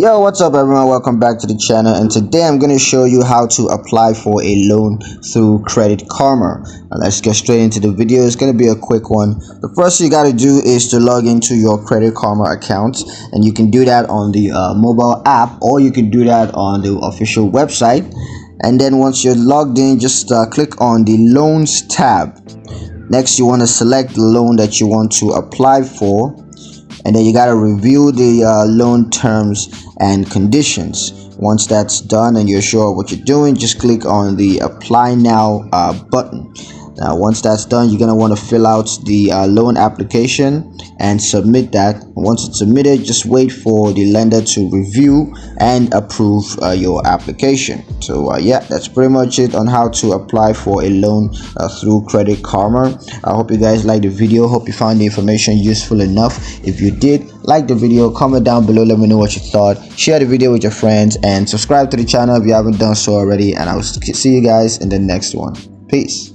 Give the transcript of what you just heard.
Yo, what's up everyone? Welcome back to the channel, and today I'm going to show you how to apply for a loan through Credit Karma. Now, let's get straight into the video. It's going to be a quick one. The first thing you got to do is to log into your Credit Karma account, and you can do that on the mobile app, or you can do that on the official website. And then once you're logged in, just click on the loans tab. Next, you want to select the loan that you want to apply for, and then you got to review the loan terms and conditions. Once that's done and you're sure what you're doing, just click on the apply now button. Now once that's done, you're going to want to fill out the loan application and submit that. Once it's submitted, just wait for the lender to review and approve your application. So yeah, that's pretty much it on how to apply for a loan through Credit Karma. I hope you guys liked the video. Hope you found the information useful enough. If you did, like the video, comment down below, let me know what you thought, share the video with your friends, and subscribe to the channel if you haven't done so already. And I will see you guys in the next one. Peace.